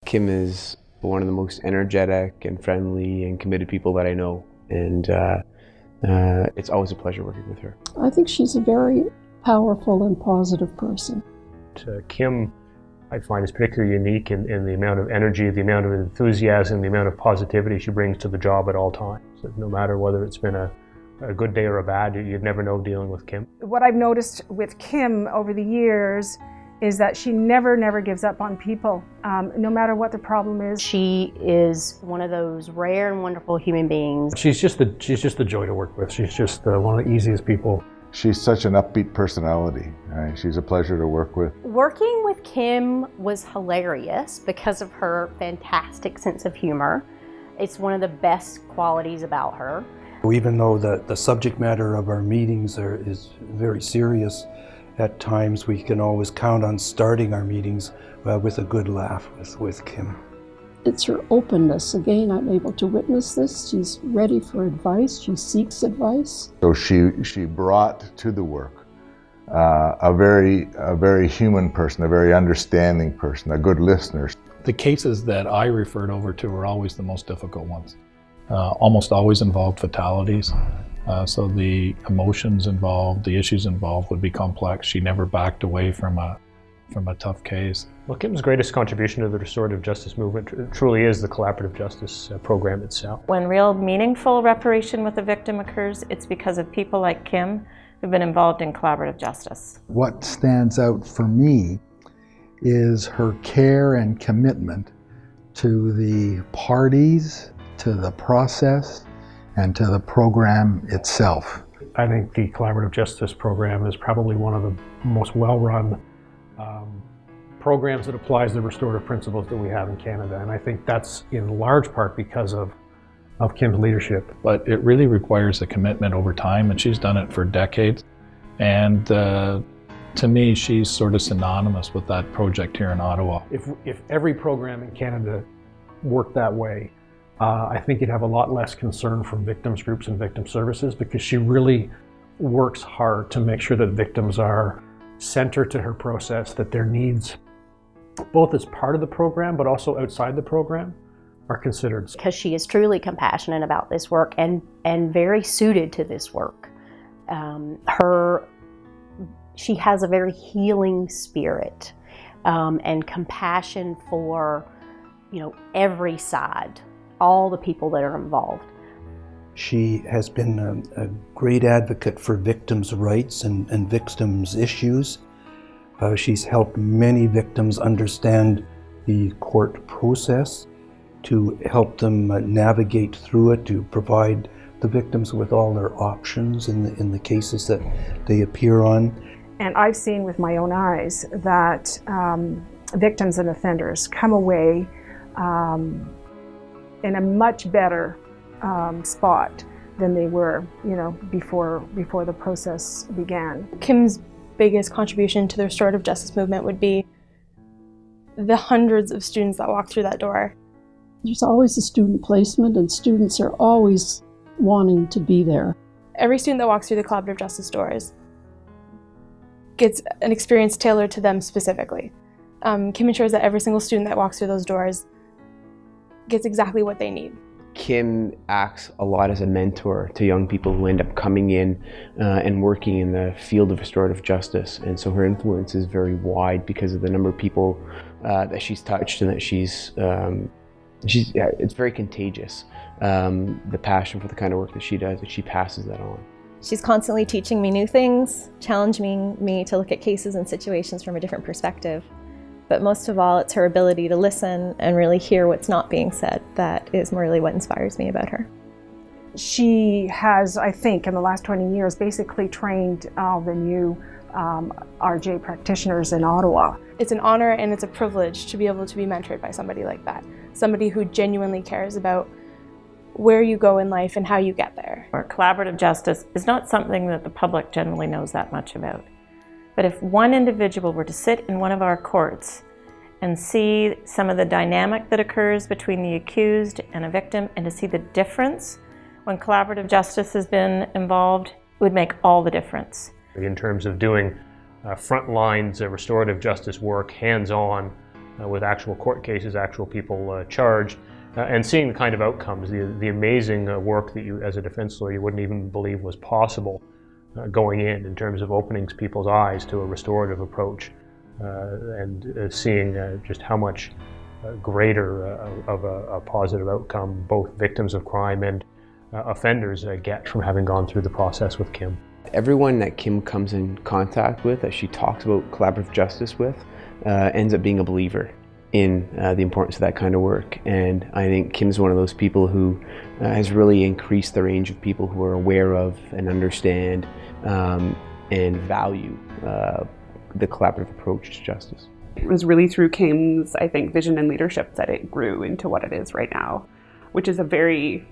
Kim is one of the most energetic and friendly and committed people that I know, and it's always a pleasure working with her. I think she's a very powerful and positive person. Kim, I find, is particularly unique in the amount of energy, the amount of enthusiasm, the amount of positivity she brings to the job at all times. No matter whether it's been a good day or a bad, you'd never know dealing with Kim. What I've noticed with Kim over the years is that she never gives up on people, no matter what the problem is. She is one of those rare and wonderful human beings. She's just a joy to work with. She's just one of the easiest people. She's such an upbeat personality. Right? She's a pleasure to work with. Working with Kim was hilarious because of her fantastic sense of humor. It's one of the best qualities about her. Even though the subject matter of our meetings is very serious, at times we can always count on starting our meetings with a good laugh with Kim. It's her openness. Again, I'm able to witness this. She's ready for advice. She seeks advice. So she brought to the work a very human person, a very understanding person, a good listener. The cases that I referred over to were always the most difficult ones. Almost always involved fatalities. So the emotions involved, the issues involved would be complex. She never backed away from a tough case. Well, Kim's greatest contribution to the restorative justice movement truly is the collaborative justice program itself. When real meaningful reparation with a victim occurs, it's because of people like Kim who've been involved in collaborative justice. What stands out for me is her care and commitment to the parties, to the process, and to the program itself. I think the collaborative justice program is probably one of the most well-run programs that applies the restorative principles that we have in Canada, and I think that's in large part because of Kim's leadership. But it really requires a commitment over time, and she's done it for decades. And to me, she's sort of synonymous with that project here in Ottawa. If every program in Canada worked that way, I think you'd have a lot less concern from victims groups and victim services, because she really works hard to make sure that victims are centered to her process, that their needs, both as part of the program but also outside the program, are considered. Because she is truly compassionate about this work and very suited to this work. She has a very healing spirit and compassion for, every side, all the people that are involved. She has been a great advocate for victims' rights and victims' issues. She's helped many victims understand the court process, to help them navigate through it, to provide the victims with all their options in the cases that they appear on. And I've seen with my own eyes that victims and offenders come away in a much better spot than they were, before the process began. Kim's biggest contribution to the restorative justice movement would be the hundreds of students that walk through that door. There's always a student placement, and students are always wanting to be there. Every student that walks through the collaborative justice doors gets an experience tailored to them specifically. Kim ensures that every single student that walks through those doors gets exactly what they need. Kim acts a lot as a mentor to young people who end up coming in and working in the field of restorative justice, and so her influence is very wide because of the number of people that she's touched, and that it's very contagious, the passion for the kind of work that she does, and she passes that on. She's constantly teaching me new things, challenging me to look at cases and situations from a different perspective. But most of all, it's her ability to listen and really hear what's not being said that is really what inspires me about her. She has, I think, in the last 20 years, basically trained all the new RJ practitioners in Ottawa. It's an honor and it's a privilege to be able to be mentored by somebody like that. Somebody who genuinely cares about where you go in life and how you get there. Or collaborative justice is not something that the public generally knows that much about. But if one individual were to sit in one of our courts and see some of the dynamic that occurs between the accused and a victim, and to see the difference when collaborative justice has been involved, it would make all the difference. In terms of doing front lines restorative justice work, hands-on, with actual court cases, actual people charged, and seeing the kind of outcomes, the amazing work that you, as a defense lawyer, you wouldn't even believe was possible going in terms of opening people's eyes to a restorative approach, and seeing just how much greater of a positive outcome both victims of crime and offenders get from having gone through the process with Kim. Everyone that Kim comes in contact with, that she talks about collaborative justice with, ends up being a believer in the importance of that kind of work. And I think Kim's one of those people who has really increased the range of people who are aware of and understand and value the collaborative approach to justice. It was really through Kim's, I think, vision and leadership that it grew into what it is right now, which is a very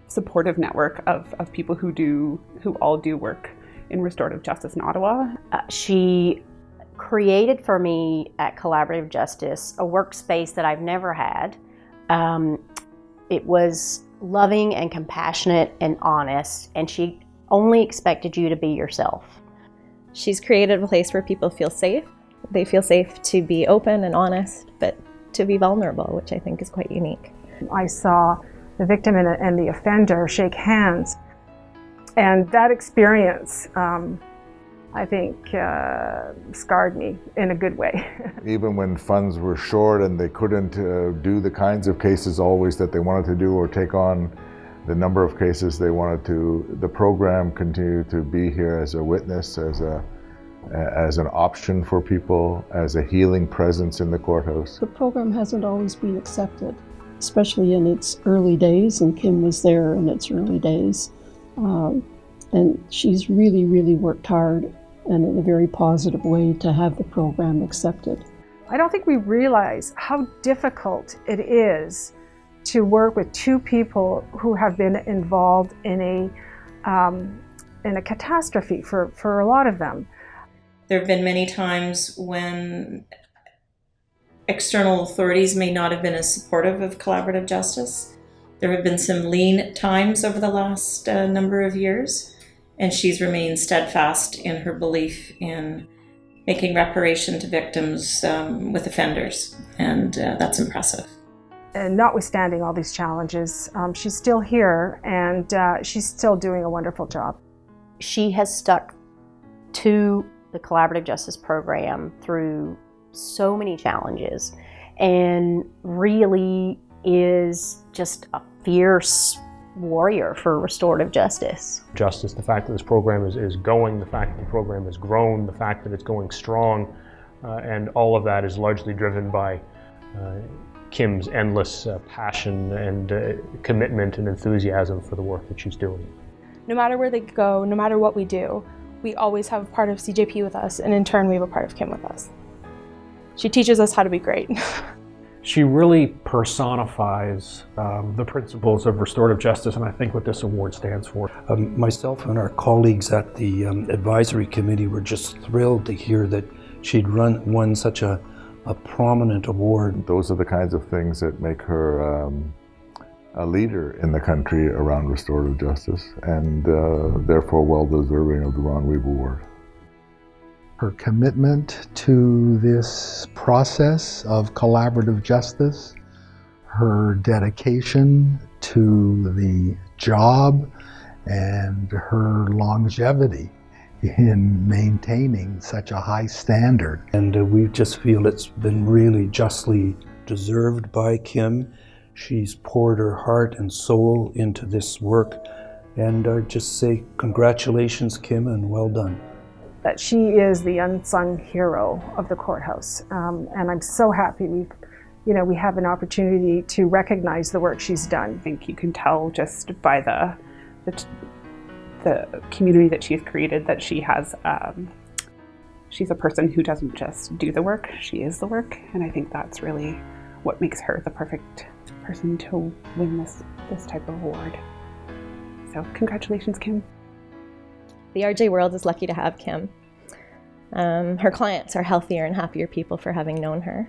supportive network of people who all do work in restorative justice in Ottawa. She created for me at Collaborative Justice a workspace that I've never had. It was loving and compassionate and honest, and she only expected you to be yourself. She's created a place where people feel safe. They feel safe to be open and honest, but to be vulnerable, which I think is quite unique. I saw the victim and the offender shake hands, and that experience, I think, scarred me in a good way. Even when funds were short and they couldn't do the kinds of cases always that they wanted to do or take on the number of cases they wanted to, the program continued to be here as a witness, as an option for people, as a healing presence in the courthouse. The program hasn't always been accepted, especially in its early days, and Kim was there in its early days. And she's really, really worked hard and in a very positive way to have the program accepted. I don't think we realize how difficult it is to work with two people who have been involved in a catastrophe for a lot of them. There have been many times when external authorities may not have been as supportive of collaborative justice. There have been some lean times over the last number of years, and she's remained steadfast in her belief in making reparation to victims with offenders, and that's impressive. And notwithstanding all these challenges, she's still here, and she's still doing a wonderful job. She has stuck to the collaborative justice program through so many challenges, and really is just a fierce warrior for restorative justice. Justice, the fact that this program is going, the fact that the program has grown, the fact that it's going strong, and all of that is largely driven by Kim's endless passion and commitment and enthusiasm for the work that she's doing. No matter where they go, no matter what we do, we always have a part of CJP with us, and in turn we have a part of Kim with us. She teaches us how to be great. She really personifies the principles of restorative justice, and I think what this award stands for. Myself and our colleagues at the advisory committee were just thrilled to hear that she'd won such a prominent award. Those are the kinds of things that make her a leader in the country around restorative justice, and therefore well deserving of the Ron Wiebe Award. Her commitment to this process of collaborative justice, her dedication to the job, and her longevity in maintaining such a high standard. And we just feel it's been really justly deserved by Kim. She's poured her heart and soul into this work, and I just say congratulations, Kim, and well done. That she is the unsung hero of the courthouse, and I'm so happy we have an opportunity to recognize the work she's done. I think you can tell just by the community that she's created that she has. She's a person who doesn't just do the work; she is the work, and I think that's really what makes her the perfect person to win this type of award. So, congratulations, Kim. The RJ world is lucky to have Kim. Her clients are healthier and happier people for having known her.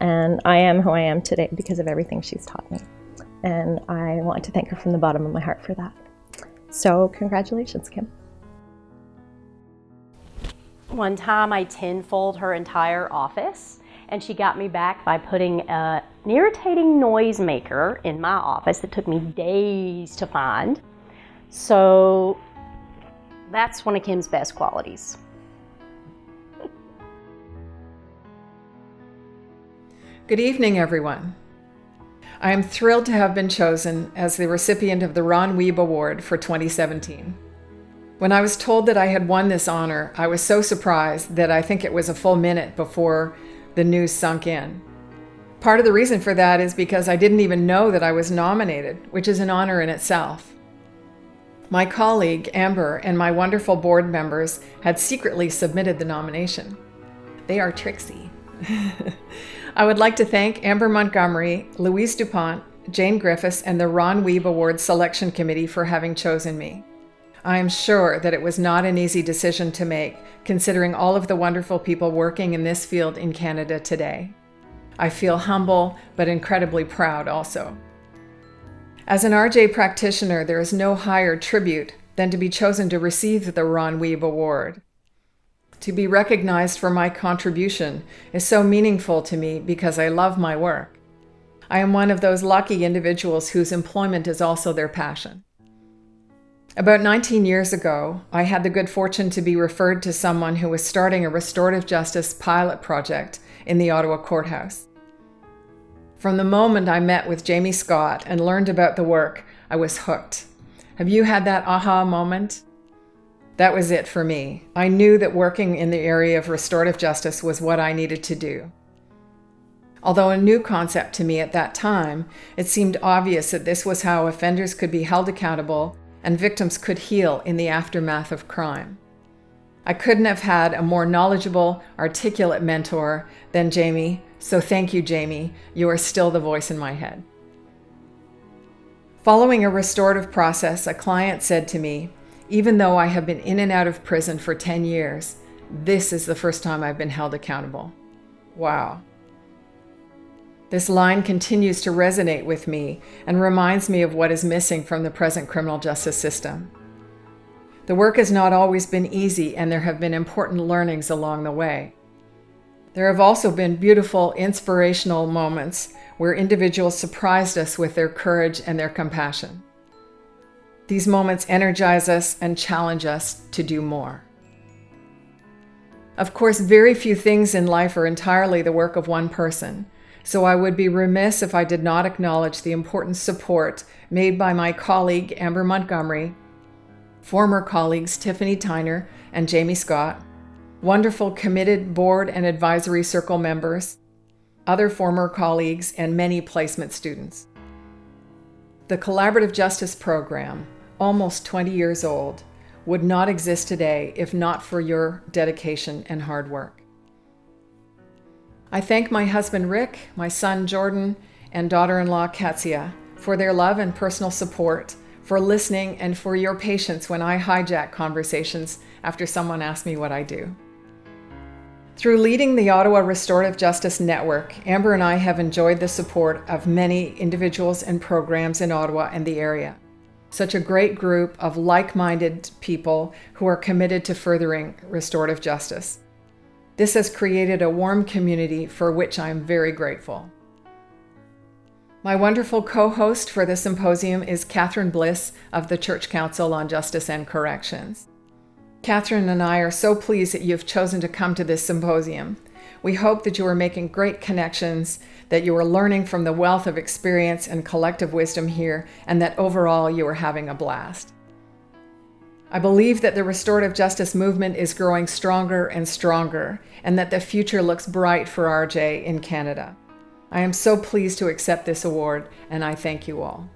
And I am who I am today because of everything she's taught me. And I want to thank her from the bottom of my heart for that. So congratulations, Kim. One time I tenfold her entire office, And she got me back by putting an irritating noisemaker in my office that took me days to find. So that's one of Kim's best qualities. Good evening, everyone. I am thrilled to have been chosen as the recipient of the Ron Wiebe Award for 2017. When I was told that I had won this honor, I was so surprised that I think it was a full minute before the news sunk in. Part of the reason for that is because I didn't even know that I was nominated, which is an honor in itself. My colleague, Amber, and my wonderful board members had secretly submitted the nomination. They are tricksy. I would like to thank Amber Montgomery, Louise DuPont, Jane Griffiths, and the Ron Wiebe Award Selection Committee for having chosen me. I am sure that it was not an easy decision to make, considering all of the wonderful people working in this field in Canada today. I feel humble, but incredibly proud also. As an RJ practitioner, there is no higher tribute than to be chosen to receive the Ron Wiebe Award. To be recognized for my contribution is so meaningful to me because I love my work. I am one of those lucky individuals whose employment is also their passion. About 19 years ago, I had the good fortune to be referred to someone who was starting a restorative justice pilot project in the Ottawa courthouse. From the moment I met with Jamie Scott and learned about the work, I was hooked. Have you had that aha moment? That was it for me. I knew that working in the area of restorative justice was what I needed to do. Although a new concept to me at that time, it seemed obvious that this was how offenders could be held accountable and victims could heal in the aftermath of crime. I couldn't have had a more knowledgeable, articulate mentor than Jamie, so thank you, Jamie. You are still the voice in my head. Following a restorative process, a client said to me, "Even though I have been in and out of prison for 10 years, this is the first time I've been held accountable." Wow. This line continues to resonate with me and reminds me of what is missing from the present criminal justice system. The work has not always been easy, and there have been important learnings along the way. There have also been beautiful, inspirational moments where individuals surprised us with their courage and their compassion. These moments energize us and challenge us to do more. Of course, very few things in life are entirely the work of one person, so I would be remiss if I did not acknowledge the important support made by my colleague Amber Montgomery, former colleagues Tiffany Tyner and Jamie Scott, wonderful committed board and advisory circle members, other former colleagues, and many placement students. The Collaborative Justice Program, almost 20 years old, would not exist today if not for your dedication and hard work. I thank my husband Rick, my son Jordan, and daughter-in-law Katsia for their love and personal support, for listening, and for your patience when I hijack conversations after someone asks me what I do. Through leading the Ottawa Restorative Justice Network, Amber and I have enjoyed the support of many individuals and programs in Ottawa and the area. Such a great group of like-minded people who are committed to furthering restorative justice. This has created a warm community for which I am very grateful. My wonderful co-host for the symposium is Catherine Bliss of the Church Council on Justice and Corrections. Catherine and I are so pleased that you have chosen to come to this symposium. We hope that you are making great connections, that you are learning from the wealth of experience and collective wisdom here, and that overall you are having a blast. I believe that the restorative justice movement is growing stronger and stronger, and that the future looks bright for RJ in Canada. I am so pleased to accept this award, and I thank you all.